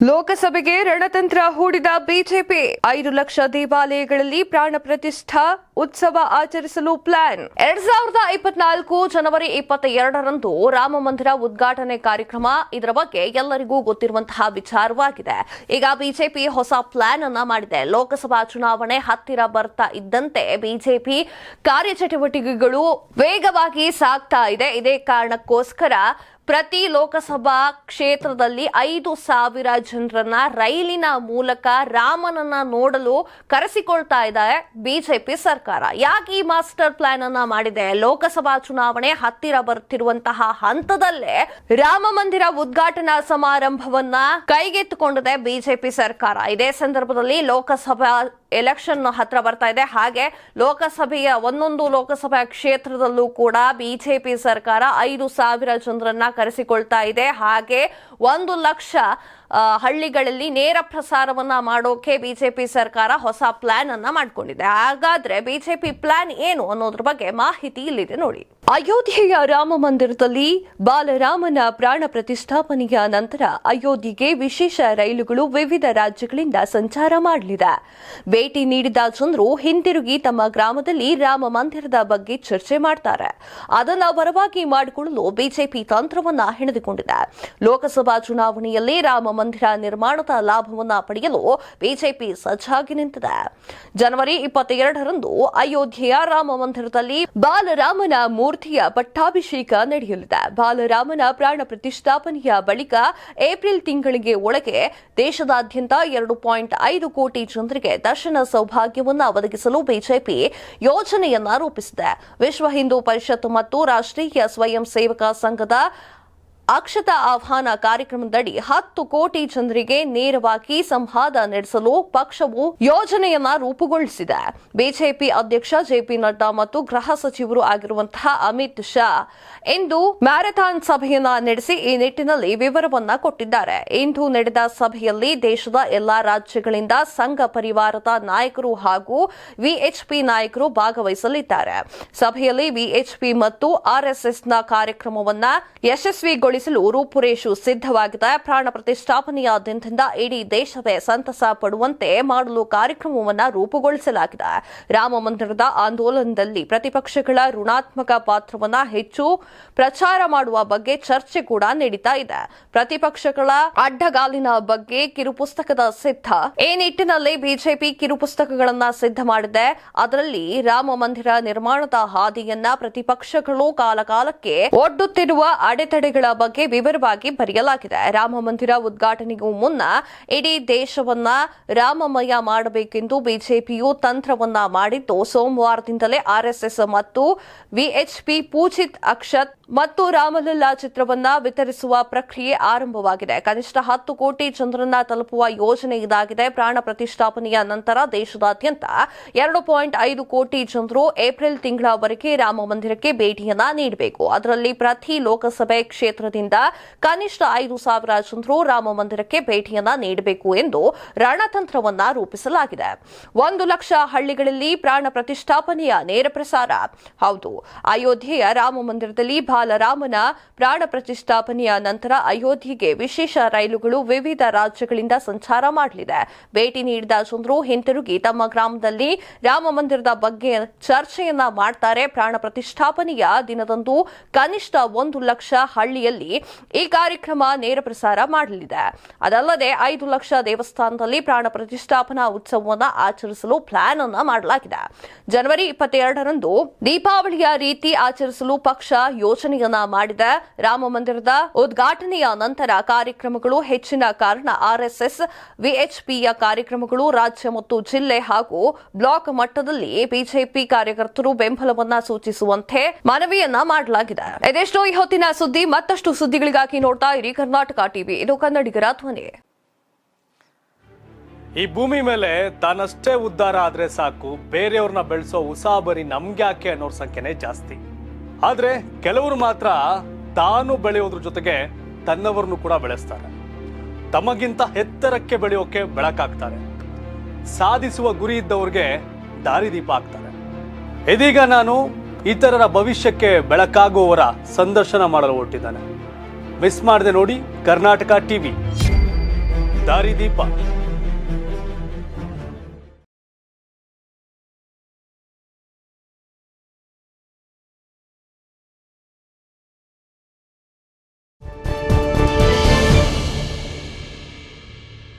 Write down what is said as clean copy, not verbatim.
ಲೋಕಸಭೆಗೆ ರಣತಂತ್ರ ಹೂಡಿದ ಬಿಜೆಪಿ 5 ಲಕ್ಷ ದೇವಾಲಯಗಳಲ್ಲಿ ಪ್ರಾಣ ಪ್ರತಿಷ್ಠಾ ಉತ್ಸವ ಆಚರಿಸಲು ಪ್ಲಾನ್ 2024 ಜನವರಿ 22ರಂದು ರಾಮ ಮಂದಿರ ಉದ್ಘಾಟನೆ ಕಾರ್ಯಕ್ರಮ. ಇದರ ಬಗ್ಗೆ ಎಲ್ಲರಿಗೂ ಗೊತ್ತಿರುವಂತಹ ವಿಚಾರವಾಗಿದೆ. ಈಗ ಬಿಜೆಪಿ ಹೊಸ ಪ್ಲಾನ್ ಅನ್ನ ಮಾಡಿದೆ. ಲೋಕಸಭಾ ಚುನಾವಣೆ ಹತ್ತಿರ ಬರ್ತಾ ಇದ್ದಂತೆ ಬಿಜೆಪಿ ಕಾರ್ಯಚಟುವಟಿಕೆಗಳು ವೇಗವಾಗಿ ಸಾಗ್ತಾ ಇದೆ. ಇದೇ ಕಾರಣಕ್ಕೋಸ್ಕರ ಪ್ರತಿ ಲೋಕಸಭಾ ಕ್ಷೇತ್ರದಲ್ಲಿ 5,000 ಜನರನ್ನ ರೈಲಿನ ಮೂಲಕ ರಾಮನನ್ನ ನೋಡಲು ಕರೆಸಿಕೊಳ್ತಾ ಇದೆ ಬಿಜೆಪಿ ಸರ್ಕಾರ. ಯಾಕೆ ಈ ಮಾಸ್ಟರ್ ಪ್ಲಾನ್ ಅನ್ನ ಮಾಡಿದೆ? ಲೋಕಸಭಾ ಚುನಾವಣೆ ಹತ್ತಿರ ಬರುತ್ತಿರುವಂತಹ ಹಂತದಲ್ಲೇ ರಾಮ ಮಂದಿರ ಉದ್ಘಾಟನಾ ಸಮಾರಂಭವನ್ನ ಕೈಗೆತ್ತಿಕೊಂಡಿದೆ ಬಿಜೆಪಿ ಸರ್ಕಾರ. ಇದೇ ಸಂದರ್ಭದಲ್ಲಿ ಲೋಕಸಭಾ ಎಲೆಕ್ಷನ್ ಹತ್ರ ಬರ್ತಾ ಇದೆ. ಹಾಗೆ ಲೋಕಸಭೆಯ ಒಂದೊಂದು ಲೋಕಸಭಾ ಕ್ಷೇತ್ರದಲ್ಲೂ ಕೂಡ ಬಿಜೆಪಿ ಸರ್ಕಾರ 5,000 ಜನರನ್ನ ಕರೆಸಿಕೊಳ್ತಾ ಇದೆ. ಹಾಗೆ 1 ಲಕ್ಷ ಹಳ್ಳಿಗಳಲ್ಲಿ ನೇರ ಪ್ರಸಾರವನ್ನ ಮಾಡೋಕೆ ಬಿಜೆಪಿ ಸರ್ಕಾರ ಹೊಸ ಪ್ಲಾನ್ ಅನ್ನ ಮಾಡಿಕೊಂಡಿದೆ. ಹಾಗಾದ್ರೆ ಬಿಜೆಪಿ ಪ್ಲಾನ್ ಏನು ಅನ್ನೋದ್ರ ಬಗ್ಗೆ ಮಾಹಿತಿ ಇಲ್ಲಿದೆ ನೋಡಿ. ಅಯೋಧ್ಯೆಯ ರಾಮ ಮಂದಿರದಲ್ಲಿ ಬಾಲರಾಮನ ಪ್ರಾಣ ಪ್ರತಿಷ್ಠಾಪನೆಯ ನಂತರ ಅಯೋಧ್ಯೆಗೆ ವಿಶೇಷ ರೈಲುಗಳು ವಿವಿಧ ರಾಜ್ಯಗಳಿಂದ ಸಂಚಾರ ಮಾಡಲಿದೆ. ಭೇಟಿ ನೀಡಿದ ಜನರು ಹಿಂತಿರುಗಿ ತಮ್ಮ ಗ್ರಾಮದಲ್ಲಿ ರಾಮ ಮಂದಿರದ ಬಗ್ಗೆ ಚರ್ಚೆ ಮಾಡ್ತಾರೆ. ಅದನ್ನ ಬರವಾಗಿ ಮಾಡಿಕೊಳ್ಳಲು ಬಿಜೆಪಿ ತಂತ್ರವನ್ನ ಹೆಣೆದುಕೊಂಡಿದೆ. ಲೋಕಸಭಾ ಚುನಾವಣೆಯಲ್ಲಿ ರಾಮ ಮಂದಿರ ನಿರ್ಮಾಣದ ಲಾಭವನ್ನ ಪಡೆಯಲು ಬಿಜೆಪಿ ಸಜ್ಜಾಗಿ ನಿಂತಿದೆ. ಜನವರಿ 22ರಂದು ಅಯೋಧ್ಯೆಯ ರಾಮ ಮಂದಿರದಲ್ಲಿ ಬಾಲರಾಮನ ಮೂರ್ತಿಯ ಪಟ್ಟಾಭಿಷೇಕ ನಡೆಯಲಿದೆ. ಬಾಲರಾಮನ ಪ್ರಾಣ ಪ್ರತಿಷ್ಠಾಪನೆಯ ಬಳಿಕ ಏಪ್ರಿಲ್ ತಿಂಗಳಿಗೆ ಒಳಗೆ ದೇಶದಾದ್ಯಂತ 2.5 ಕೋಟಿ ಜನರಿಗೆ ದರ್ಶನ ಸೌಭಾಗ್ಯವನ್ನು ಒದಗಿಸಲು ಬಿಜೆಪಿ ಯೋಜನೆಯನ್ನ ರೂಪಿಸಿದೆ. ವಿಶ್ವ ಹಿಂದೂ ಪರಿಷತ್ ಮತ್ತು ರಾಷ್ಟ್ರೀಯ ಸ್ವಯಂ ಸೇವಕ ಸಂಘದ ಅಕ್ಷತಾ ಆಹ್ವಾನ ಕಾರ್ಯಕ್ರಮದಡಿ 10 ಕೋಟಿ ಜನರಿಗೆ ನೇರವಾಗಿ ಸಂವಾದ ನಡೆಸಲು ಪಕ್ಷವು ಯೋಜನೆಯನ್ನ ರೂಪುಗೊಳಿಸಿದೆ. ಬಿಜೆಪಿ ಅಧ್ಯಕ್ಷ ಜೆಪಿ ನಡ್ಡಾ ಮತ್ತು ಗೃಹ ಸಚಿವರು ಆಗಿರುವಂತಹ ಅಮಿತ್ ಶಾ ಇಂದು ಮ್ಯಾರಥಾನ್ ಸಭೆಯನ್ನ ನಡೆಸಿ ಈ ನಿಟ್ಟಿನಲ್ಲಿ ವಿವರವನ್ನ ಕೊಟ್ಟಿದ್ದಾರೆ. ಇಂದು ನಡೆದ ಸಭೆಯಲ್ಲಿ ದೇಶದ ಎಲ್ಲಾ ರಾಜ್ಯಗಳಿಂದ ಸಂಘ ಪರಿವಾರದ ನಾಯಕರು ಹಾಗೂ ವಿಎಚ್ಪಿ ನಾಯಕರು ಭಾಗವಹಿಸಲಿದ್ದಾರೆ. ಸಭೆಯಲ್ಲಿ ವಿಎಚ್ಪಿ ಮತ್ತು ಆರ್ಎಸ್ಎಸ್ನ ಕಾರ್ಯಕ್ರಮವನ್ನ ಯಶಸ್ವಿಗೊಳಿಸಿ ರೂಪುರೇಷು ಸಿದ್ಧವಾಗಿದೆ. ಪ್ರಾಣ ಪ್ರತಿಷ್ಠಾಪನೆಯ ದಿನದಿಂದ ಇಡೀ ದೇಶವೇ ಸಂತಸ ಪಡುವಂತೆ ಮಾಡಲು ಕಾರ್ಯಕ್ರಮವನ್ನು ರೂಪುಗೊಳಿಸಲಾಗಿದೆ. ರಾಮ ಮಂದಿರದ ಆಂದೋಲನದಲ್ಲಿ ಪ್ರತಿಪಕ್ಷಗಳ ಋಣಾತ್ಮಕ ಪಾತ್ರವನ್ನು ಹೆಚ್ಚು ಪ್ರಚಾರ ಮಾಡುವ ಬಗ್ಗೆ ಚರ್ಚೆ ಕೂಡ ನಡೀತಾ ಇದೆ. ಪ್ರತಿಪಕ್ಷಗಳ ಅಡ್ಡಗಾಲಿನ ಬಗ್ಗೆ ಕಿರುಪುಸ್ತಕದ ಸಿದ್ಧ. ಈ ನಿಟ್ಟಿನಲ್ಲಿ ಬಿಜೆಪಿ ಕಿರುಪುಸ್ತಕಗಳನ್ನ ಸಿದ್ಧ ಮಾಡಿದೆ. ಅದರಲ್ಲಿ ರಾಮ ಮಂದಿರ ನಿರ್ಮಾಣದ ಹಾದಿಯನ್ನ ಪ್ರತಿಪಕ್ಷಗಳು ಕಾಲಕಾಲಕ್ಕೆ ಒಡ್ಡುತ್ತಿರುವ ಅಡೆತಡೆಗಳ ಬಗ್ಗೆ ವಿವರವಾಗಿ ಬರೆಯಲಾಗಿದೆ. ರಾಮ ಮಂದಿರ ಉದ್ಘಾಟನೆಗೂ ಮುನ್ನ ಇಡೀ ದೇಶವನ್ನ ರಾಮಮಯ ಮಾಡಬೇಕೆಂದು ಬಿಜೆಪಿಯು ತಂತ್ರವನ್ನ ಮಾಡಿದ್ದು, ಸೋಮವಾರದಿಂದಲೇ ಆರ್ಎಸ್ಎಸ್ ಮತ್ತು ವಿಎಚ್ಪಿ ಪೂಜಿತ್ ಅಕ್ಷತ್ ಮತ್ತು ರಾಮಲಲ್ಲಾ ಚಿತ್ರವನ್ನ ವಿತರಿಸುವ ಪ್ರಕ್ರಿಯೆ ಆರಂಭವಾಗಿದೆ. ಕನಿಷ್ಠ 10 ಕೋಟಿ ಜನರನ್ನ ತಲುಪುವ ಯೋಜನೆ ಇದಾಗಿದೆ. ಪ್ರಾಣ ಪ್ರತಿಷ್ಠಾಪನೆಯ ನಂತರ ದೇಶದಾದ್ಯಂತ 2.5 ಕೋಟಿ ಜನರು ಏಪ್ರಿಲ್ ತಿಂಗಳವರೆಗೆ ರಾಮ ಮಂದಿರಕ್ಕೆ ಭೇಟಿಯನ್ನ ನೀಡಬೇಕು. ಅದರಲ್ಲಿ ಪ್ರತಿ ಲೋಕಸಭೆ ಕ್ಷೇತ್ರದಿಂದ ಕನಿಷ್ಠ 5,000 ಜನರು ರಾಮ ಮಂದಿರಕ್ಕೆ ಭೇಟಿಯನ್ನ ನೀಡಬೇಕು ಎಂದು ರಣತಂತ್ರವನ್ನ ರೂಪಿಸಲಾಗಿದೆ. 1 ಲಕ್ಷ ಹಳ್ಳಿಗಳಲ್ಲಿ ಪ್ರಾಣ ಪ್ರತಿಷ್ಠಾಪನೆಯ ನೇರ ಪ್ರಸಾರ. ಹೌದು, ಅಯೋಧ್ಯೆಯ ರಾಮ ಮಂದಿರದಲ್ಲಿ ಬಾಲರಾಮನ ಪ್ರಾಣ ಪ್ರತಿಷ್ಠಾಪನೆಯ ನಂತರ ಅಯೋಧ್ಯೆಗೆ ವಿಶೇಷ ರೈಲುಗಳು ವಿವಿಧ ರಾಜ್ಯಗಳಿಂದ ಸಂಚಾರ ಮಾಡಲಿದೆ. ಭೇಟಿ ನೀಡಿದ ಜನರು ಹಿಂತಿರುಗಿ ತಮ್ಮ ಗ್ರಾಮದಲ್ಲಿ ರಾಮ ಮಂದಿರದ ಬಗ್ಗೆ ಚರ್ಚೆಯನ್ನ ಮಾಡ್ತಾರೆ. ಪ್ರಾಣ ಪ್ರತಿಷ್ಠಾಪನೆಯ ದಿನದಂದು ಕನಿಷ್ಠ 1 ಲಕ್ಷ ಹಳ್ಳಿಯಲ್ಲಿ ಈ ಕಾರ್ಯಕ್ರಮ ನೇರ ಪ್ರಸಾರ ಮಾಡಲಿದೆ. ಅದಲ್ಲದೆ 5 ಲಕ್ಷ ದೇವಸ್ಥಾನದಲ್ಲಿ ಪ್ರಾಣ ಪ್ರತಿಷ್ಠಾಪನಾ ಉತ್ಸವವನ್ನು ಆಚರಿಸಲು ಪ್ಲಾನ್ ಅನ್ನ ಮಾಡಲಾಗಿದೆ. ಜನವರಿ 22ರಂದು ದೀಪಾವಳಿಯ ರೀತಿ ಆಚರಿಸಲು ಪಕ್ಷ ಯೋಜನೆಯನ್ನ ಮಾಡಿದೆ. ರಾಮ ಮಂದಿರದ ಉದ್ಘಾಟನೆಯ ನಂತರ ಕಾರ್ಯಕ್ರಮಗಳು ಹೆಚ್ಚಿನ ಕಾರಣ ಆರ್ಎಸ್ಎಸ್ ವಿಎಚ್ಪಿಯ ಕಾರ್ಯಕ್ರಮಗಳು ರಾಜ್ಯ ಮತ್ತು ಜಿಲ್ಲೆ ಹಾಗೂ ಬ್ಲಾಕ್ ಮಟ್ಟದಲ್ಲಿ ಬಿಜೆಪಿ ಕಾರ್ಯಕರ್ತರು ಬೆಂಬಲವನ್ನ ಸೂಚಿಸುವಂತೆ ಮನವಿಯನ್ನ ಮಾಡಲಾಗಿದೆ. ಇದೆಷ್ಟೋ ಈ ಹೊತ್ತಿನ ಸುದ್ದಿ. ಮತ್ತಷ್ಟು ಸುದ್ದಿಗಳಿಗಾಗಿ ನೋಡ್ತಾ ಇರಿ ಕರ್ನಾಟಕ ಟಿವಿ. ಇದು ಕನ್ನಡಿಗರ ಧ್ವನಿ. ಈ ಭೂಮಿ ಮೇಲೆ ತಾನಷ್ಟೇ ಉದ್ಧಾರ ಆದ್ರೆ ಸಾಕು, ಬೇರೆಯವ್ರನ್ನ ಬೆಳೆಸೋ ಉಸಾಬರಿ ನಮ್ಗ್ಯಾಕೆ ಅನ್ನೋರ್ ಸಂಖ್ಯೆನೇ ಜಾಸ್ತಿ. ಆದ್ರೆ ಕೆಲವರು ಮಾತ್ರ ತಾನು ಬೆಳೆಯೋದ್ರ ಜೊತೆಗೆ ತನ್ನವರನ್ನು ಕೂಡ ಬೆಳೆಸ್ತಾರೆ. ತಮಗಿಂತ ಎತ್ತರಕ್ಕೆ ಬೆಳೆಯೋಕೆ ಬೆಳಕಾಗ್ತಾರೆ. ಸಾಧಿಸುವ ಗುರಿ ಇದ್ದವ್ರಿಗೆ ದಾರಿದೀಪ ಆಗ್ತಾರೆ. ಇದೀಗ ನಾನು ಇತರರ ಭವಿಷ್ಯಕ್ಕೆ ಬೆಳಕಾಗುವವರ ಸಂದರ್ಶನ ಮಾಡಲು ಹೊರಟಿದ್ದಾನೆ. ಮಿಸ್ ಮಾಡದೆ ನೋಡಿ ಕರ್ನಾಟಕ ಟಿವಿ. ದಾರಿದೀಪ.